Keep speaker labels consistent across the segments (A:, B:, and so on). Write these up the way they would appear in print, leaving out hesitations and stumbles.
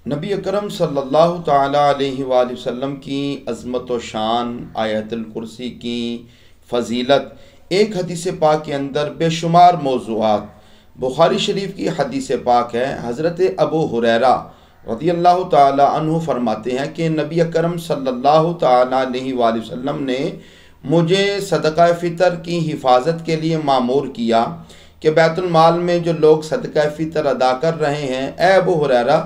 A: नबी अकरम सल्लल्लाहु ताला अलैहि वसल्लम की अज़मत व शान, आयतुल कुर्सी की फ़जीलत, एक हदीस पाक के अंदर बेशुमार मौज़ूआत। बुखारी शरीफ की हदीस पाक है। हज़रत अबू हुरैरा रज़ियल्लाहु ताला अन्हु फरमाते हैं कि नबी अकरम सल्लल्लाहु ताला अलैहि वसल्लम ने मुझे सदका फ़ितर की हिफाजत के लिए मामूर किया कि बैतुल माल में जो लोग सदका फ़ितर अदा कर रहे हैं, ए अबू हुरैरा,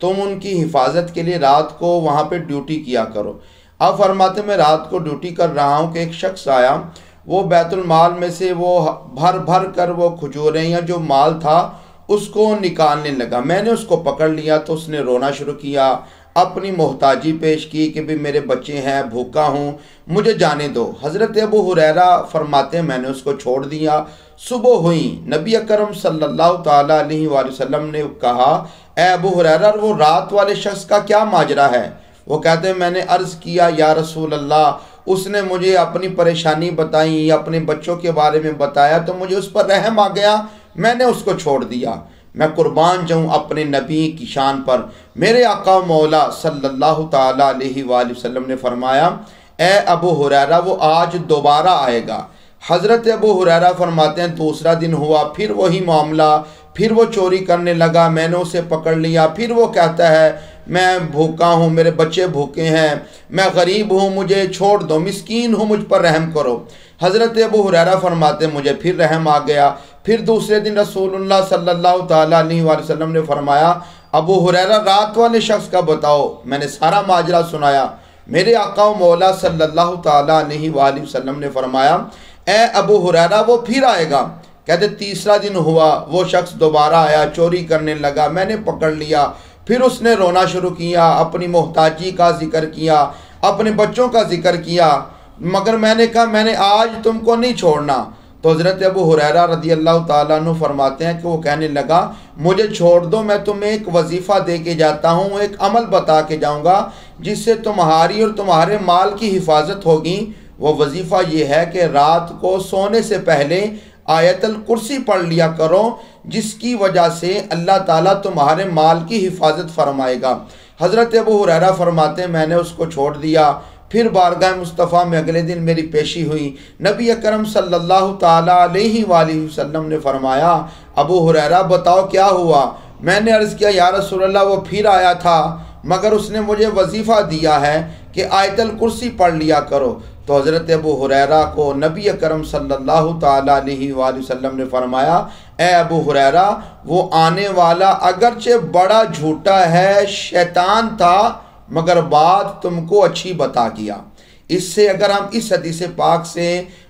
A: तुम उनकी हिफाजत के लिए रात को वहाँ पे ड्यूटी किया करो। अब फरमाते मैं रात को ड्यूटी कर रहा हूँ कि एक शख्स आया, वो बैतुल माल में से वो भर भर कर वो खजूरें या जो माल था उसको निकालने लगा। मैंने उसको पकड़ लिया तो उसने रोना शुरू किया, अपनी मोहताजी पेश की कि भाई मेरे बच्चे हैं, भूखा हूँ, मुझे जाने दो। हज़रत अबू हुरैरा फरमाते मैंने उसको छोड़ दिया। सुबह हुई, नबी अकरम सल्लल्लाहु ताला अलैहि वसल्लम ने कहा, ए अबू हुरैरा, वो रात वाले शख्स का क्या माजरा है? वो कहते हैं मैंने अर्ज़ किया, या रसूल अल्लाह, उसने मुझे अपनी परेशानी बताई, अपने बच्चों के बारे में बताया तो मुझे उस पर रहम आ गया, मैंने उसको छोड़ दिया। मैं कुर्बान जाऊँ अपने नबी की शान पर। मेरे आका मौला सल्लल्लाहु ताला अलैहि वसल्लम ने फरमाया, ए अबू हुरैरा, वो आज दोबारा आएगा। हज़रत अबू हुरैरा फरमाते हैं दूसरा दिन हुआ, फिर वही मामला, फिर वो चोरी करने लगा, मैंने उसे पकड़ लिया। फिर वो कहता है मैं भूखा हूँ, मेरे बच्चे भूखे हैं, मैं गरीब हूँ, मुझे छोड़ दो, मिस्कीन हूँ, मुझ पर रहम करो। हज़रत अबू हुरैरा फरमाते मुझे फिर रहम आ गया। फिर दूसरे दिन रसूलुल्लाह सल्लल्लाहु ताला अलैहि वसल्लम ने फरमाया, अबू हुरैरा, रात वाले शख्स का बताओ। मैंने सारा माजरा सुनाया। मेरे आका मौला सल्लल्लाहु ताला अलैहि वसल्लम ने फरमाया, ए अबू हुरैरा, वो फिर आएगा। कहते तीसरा दिन हुआ, वो शख्स दोबारा आया, चोरी करने लगा, मैंने पकड़ लिया। फिर उसने रोना शुरू किया, अपनी मोहताजी का जिक्र किया, अपने बच्चों का जिक्र किया, मगर मैंने कहा मैंने आज तुमको नहीं छोड़ना। तो हज़रत अबू हुरैरा रज़ियल्लाहु ताला अन्हु फरमाते हैं कि वो कहने लगा, मुझे छोड़ दो, मैं तुम्हें एक वजीफ़ा दे के जाता हूँ, एक अमल बता के जाऊँगा जिससे तुम्हारी और तुम्हारे माल की हिफाजत होगी। वो वजीफ़ा ये है कि रात को सोने से पहले आयतुल कुर्सी पढ़ लिया करो, जिसकी वजह से अल्लाह ताला तुम्हारे माल की हिफाजत फरमाएगा। हज़रत अबू हुरैरा फरमाते हैं मैंने उसको छोड़ दिया। फिर बारगाह मुस्तफ़ा में अगले दिन मेरी पेशी हुई। नबी अकरम सल्लल्लाहु ताला अलैहि वसल्लम ने फरमाया, अबू हुरैरा, बताओ क्या हुआ? मैंने अर्ज़ किया, या रसूल अल्लाह, वो फिर आया था, मगर उसने मुझे वजीफ़ा दिया है कि आयतुल कुर्सी पढ़ लिया करो। तो हज़रत अबू हुरैरा को नबी अकरम सल्लल्लाहु ताला अलैहि वसल्लम ने फरमाया, ए अबू हुरैरा, वो आने वाला अगरचे बड़ा झूठा है, शैतान था, मगर बात तुमको अच्छी बता गया। इससे अगर हम इस हदीस पाक से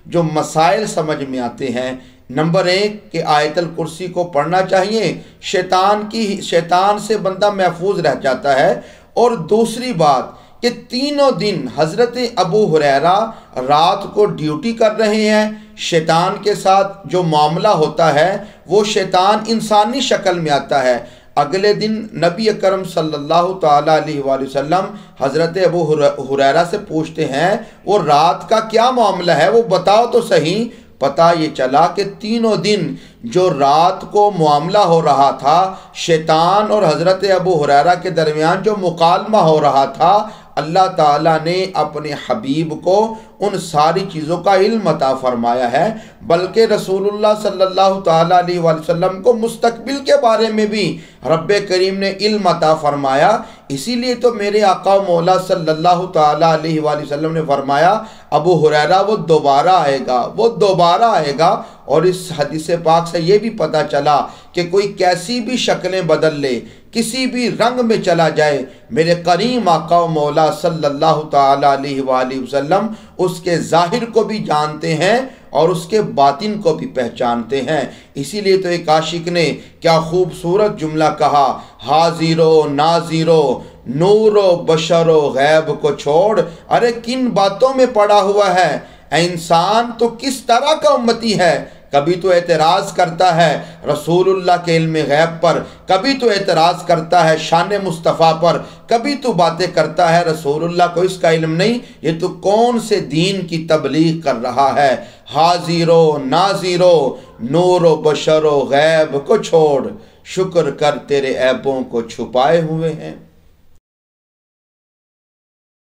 A: जो मसाइल समझ में आते हैं, नंबर एक कि आयतुल कुर्सी को पढ़ना चाहिए, शैतान से बंदा महफूज रह जाता है। और दूसरी बात कि तीनों दिन हज़रत अबू हुरैरा रात को ड्यूटी कर रहे हैं, शैतान के साथ जो मामला होता है वो शैतान इंसानी शक्ल में आता है। अगले दिन नबी अकरम सल्लल्लाहु ताला अलैहि वसल्लम हज़रत अबू हुरैरा से पूछते हैं, वो रात का क्या मामला है, वो बताओ तो सही। पता ये चला कि तीनों दिन जो रात को मामला हो रहा था, शैतान और हज़रत अबू हुरैरा के दरमियान जो मुकालमा हो रहा था, अल्लाह ताला ने अपने हबीब को उन सारी चीज़ों का इल्म अता फरमाया है। बल्कि रसूलुल्लाह सल्लल्लाहु ताला अलैहि वसल्लम को मुस्तकबिल के बारे में भी रब्बे करीम ने इल्म अता फरमाया। इसीलिए तो मेरे आका मौला सल्लल्लाहु ताला अलैहि वसल्लम ने फरमाया, अबू हुरैरा, वो दोबारा आएगा, वो दोबारा आएगा। और इस हदीस पाक से ये भी पता चला कि कोई कैसी भी शक्लें बदल ले, किसी भी रंग में चला जाए, मेरे करीम आका मौला सल्लल्लाहु ताला अलैहि वसल्लम उसके ज़ाहिर को भी जानते हैं और उसके बातिन को भी पहचानते हैं। इसीलिए तो एक आशिक ने क्या खूबसूरत जुमला कहा, हाजिरो नाजिरो नूरो बशरो गैब को छोड़। अरे किन बातों में पड़ा हुआ है, इंसान तो किस तरह का उम्मती है। कभी तो एतराज़ करता है रसूलुल्लाह के इल्म गैब पर, कभी तो एतराज़ करता है शान मुस्तफ़ा पर, कभी तो बातें करता है रसूलुल्लाह को इसका इल्म नहीं। ये तो कौन से दीन की तबलीग कर रहा है। हाजिरो नाजिरो नूरो बशरो गैब को छोड़, शुक्र कर तेरे ऐबों को छुपाए हुए हैं।